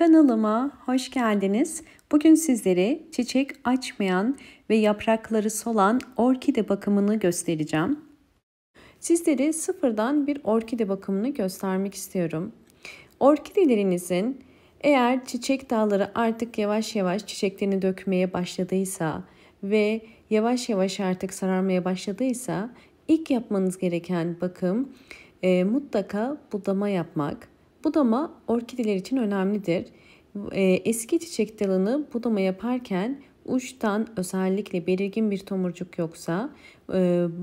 Kanalıma hoş geldiniz. Bugün sizlere çiçek açmayan ve yaprakları solan orkide bakımını göstereceğim. Sizlere sıfırdan bir orkide bakımını göstermek istiyorum. Orkidelerinizin eğer çiçek dalları artık yavaş yavaş çiçeklerini dökmeye başladıysa ve yavaş yavaş artık sararmaya başladıysa ilk yapmanız gereken bakım mutlaka budama yapmak. Budama orkideler için önemlidir. Eski çiçek dalını budama yaparken uçtan özellikle belirgin bir tomurcuk yoksa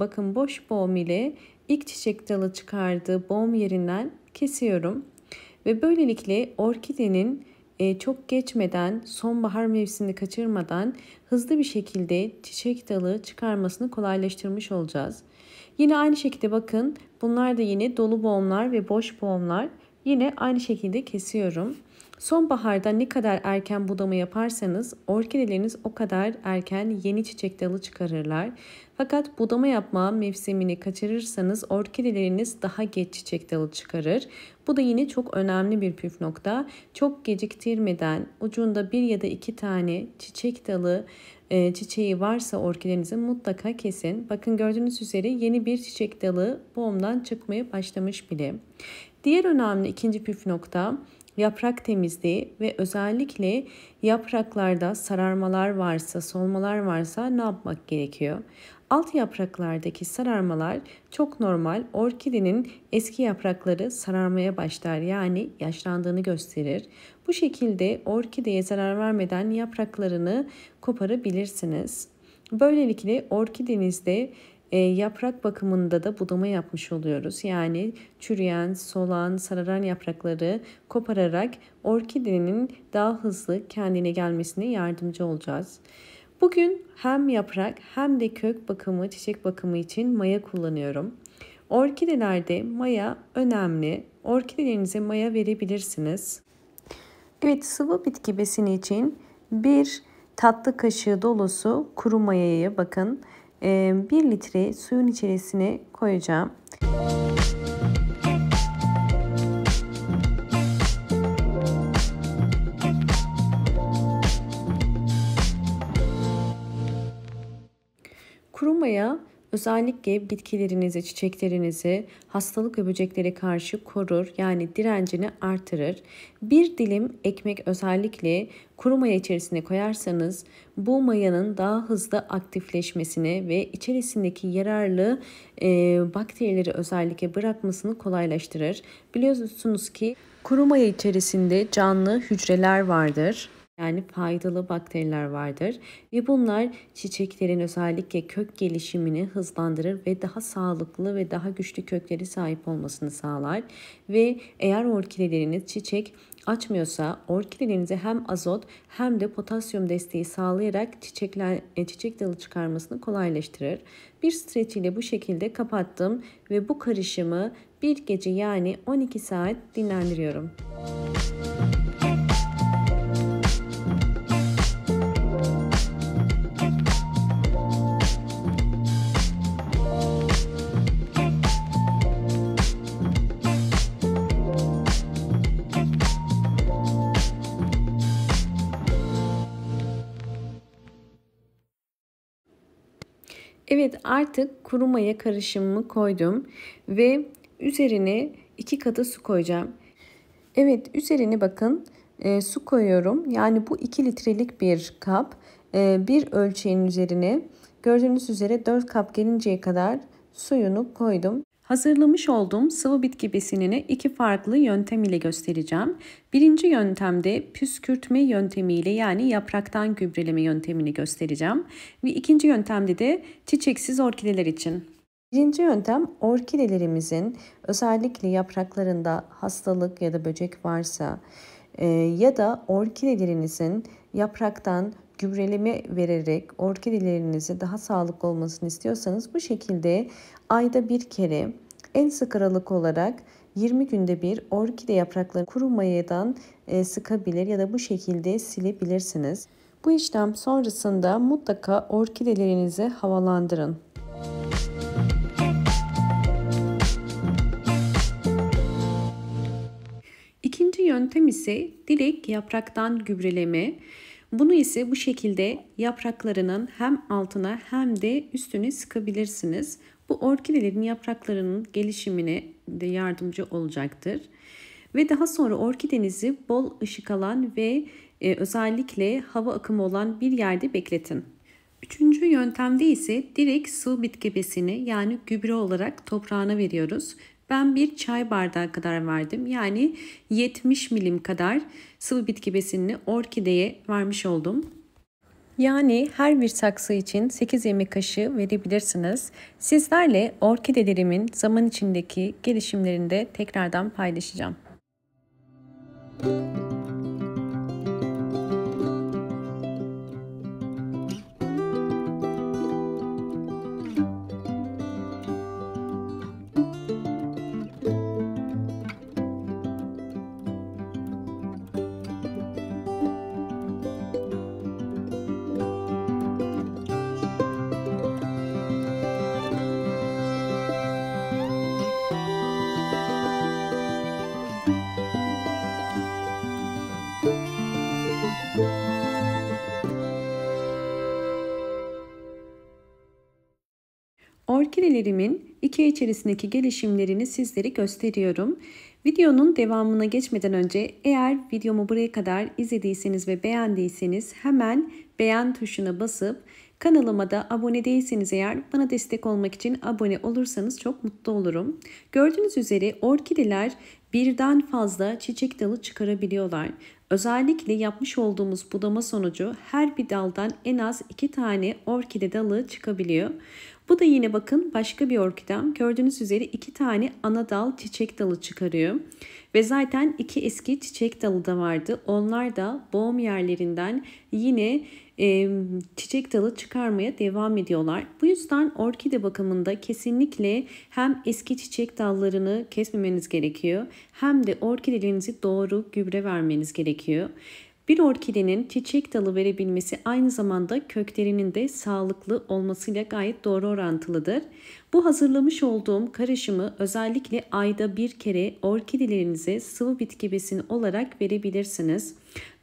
bakın boş boğum ile ilk çiçek dalı çıkardığı boğum yerinden kesiyorum. Ve böylelikle orkidenin çok geçmeden, sonbahar mevsimini kaçırmadan hızlı bir şekilde çiçek dalı çıkarmasını kolaylaştırmış olacağız. Yine aynı şekilde bakın bunlar da yine dolu boğumlar ve boş boğumlar. Yine aynı şekilde kesiyorum. Sonbaharda ne kadar erken budama yaparsanız orkideleriniz o kadar erken yeni çiçek dalı çıkarırlar. Fakat budama yapma mevsimini kaçırırsanız orkideleriniz daha geç çiçek dalı çıkarır. Bu da yine çok önemli bir püf nokta. Çok geciktirmeden ucunda bir ya da iki tane çiçek dalı çiçeği varsa orkidenizin mutlaka kesin. Bakın gördüğünüz üzere yeni bir çiçek dalı boğumdan çıkmaya başlamış bile. Diğer önemli ikinci püf nokta yaprak temizliği ve özellikle yapraklarda sararmalar varsa, solmalar varsa ne yapmak gerekiyor? Alt yapraklardaki sararmalar çok normal. Orkidenin eski yaprakları sararmaya başlar, yani yaşlandığını gösterir. Bu şekilde orkideye zarar vermeden yapraklarını koparabilirsiniz. Böylelikle orkidenizde yaprak bakımında da budama yapmış oluyoruz. Yani çürüyen, solan, sararan yaprakları kopararak orkidenin daha hızlı kendine gelmesine yardımcı olacağız. Bugün hem yaprak hem de kök bakımı, çiçek bakımı için maya kullanıyorum. Orkidelerde maya önemli. Orkidelerinize maya verebilirsiniz. Evet, sıvı bitki besini için bir tatlı kaşığı dolusu kuru mayayı bakın 1 litre suyun içerisine koyacağım. Kuru maya özellikle bitkilerinizi, çiçeklerinizi hastalık ve böceklere karşı korur, yani direncini artırır. Bir dilim ekmek özellikle kuru maya içerisine koyarsanız bu mayanın daha hızlı aktifleşmesini ve içerisindeki yararlı bakterileri özellikle bırakmasını kolaylaştırır. Biliyorsunuz ki kuru maya içerisinde canlı hücreler vardır. Yani faydalı bakteriler vardır ve bunlar çiçeklerin özellikle kök gelişimini hızlandırır ve daha sağlıklı ve daha güçlü kökleri sahip olmasını sağlar. Ve eğer orkideleriniz çiçek açmıyorsa orkidelerinize hem azot hem de potasyum desteği sağlayarak çiçek dalı çıkarmasını kolaylaştırır. Bir streç ile bu şekilde kapattım ve bu karışımı bir gece, yani 12 saat dinlendiriyorum. Evet, artık kuru maya karışımımı koydum ve üzerine 2 katı su koyacağım. Evet, üzerine bakın su koyuyorum. Yani bu 2 litrelik bir kap, bir ölçeğin üzerine gördüğünüz üzere 4 kap gelinceye kadar suyunu koydum. Hazırlamış olduğum sıvı bitki besinini 2 farklı yöntem ile göstereceğim. Birinci yöntemde püskürtme yöntemiyle, yani yapraktan gübreleme yöntemini göstereceğim. Ve ikinci yöntemde de çiçeksiz orkideler için. Birinci yöntem, orkidelerimizin özellikle yapraklarında hastalık ya da böcek varsa ya da orkidelerinizin yapraktan gübreleme vererek orkidelerinizi daha sağlıklı olmasını istiyorsanız bu şekilde ayda bir kere, en sık aralık olarak 20 günde bir orkide yapraklarını kuru mayadan sıkabilir ya da bu şekilde silebilirsiniz. Bu işlem sonrasında mutlaka orkidelerinizi havalandırın. yöntem ise direkt yapraktan gübreleme. Bunu ise bu şekilde yapraklarının hem altına hem de üstüne sıkabilirsiniz. Bu orkidelerin yapraklarının gelişimine de yardımcı olacaktır. Ve daha sonra orkidenizi bol ışık alan ve özellikle hava akımı olan bir yerde bekletin. Üçüncü yöntemde ise direkt sıvı bitki besini yani gübre olarak toprağına veriyoruz. Ben bir çay bardağı kadar verdim. Yani 70 milim kadar sıvı bitki besinini orkideye vermiş oldum. Yani her bir saksı için 8 yemek kaşığı verebilirsiniz. Sizlerle orkidelerimin zaman içindeki gelişimlerini de tekrardan paylaşacağım. Orkidelerimin 2 ay içerisindeki gelişimlerini sizlere gösteriyorum. Videonun devamına geçmeden önce eğer videomu buraya kadar izlediyseniz ve beğendiyseniz hemen beğen tuşuna basıp kanalıma da abone değilseniz eğer bana destek olmak için abone olursanız çok mutlu olurum. Gördüğünüz üzere orkideler birden fazla çiçek dalı çıkarabiliyorlar. Özellikle yapmış olduğumuz budama sonucu her bir daldan en az 2 tane orkide dalı çıkabiliyor. Bu da yine bakın başka bir orkidem. Gördüğünüz üzere 2 tane ana dal çiçek dalı çıkarıyor. Ve zaten 2 eski çiçek dalı da vardı. Onlar da boğum yerlerinden yine çiçek dalı çıkarmaya devam ediyorlar. Bu yüzden orkide bakımında kesinlikle hem eski çiçek dallarını kesmemeniz gerekiyor hem de orkidelerinizi doğru gübre vermeniz gerekiyor. Bir orkidenin çiçek dalı verebilmesi aynı zamanda köklerinin de sağlıklı olmasıyla gayet doğru orantılıdır. Bu hazırlamış olduğum karışımı özellikle ayda bir kere orkidelerinize sıvı bitki besini olarak verebilirsiniz.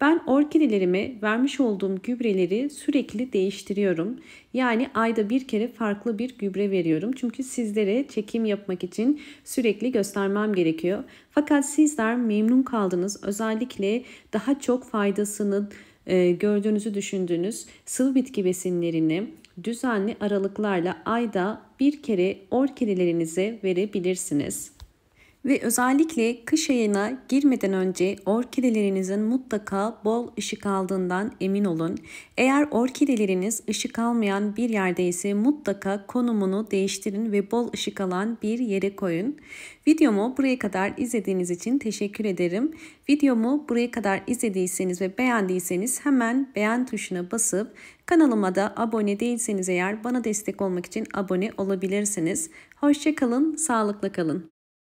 Ben orkidelerime vermiş olduğum gübreleri sürekli değiştiriyorum. Yani ayda bir kere farklı bir gübre veriyorum. Çünkü sizlere çekim yapmak için sürekli göstermem gerekiyor. Fakat sizler memnun kaldınız. Özellikle daha çok faydasını gördüğünüzü düşündüğünüz sıvı bitki besinlerini düzenli aralıklarla ayda bir kere orkidelerinize verebilirsiniz. Ve özellikle kış ayına girmeden önce orkidelerinizin mutlaka bol ışık aldığından emin olun. Eğer orkideleriniz ışık almayan bir yerdeyse mutlaka konumunu değiştirin ve bol ışık alan bir yere koyun. Videomu buraya kadar izlediğiniz için teşekkür ederim. Videomu buraya kadar izlediyseniz ve beğendiyseniz hemen beğen tuşuna basıp kanalıma da abone değilseniz eğer bana destek olmak için abone olabilirsiniz. Hoşça kalın, sağlıkla kalın.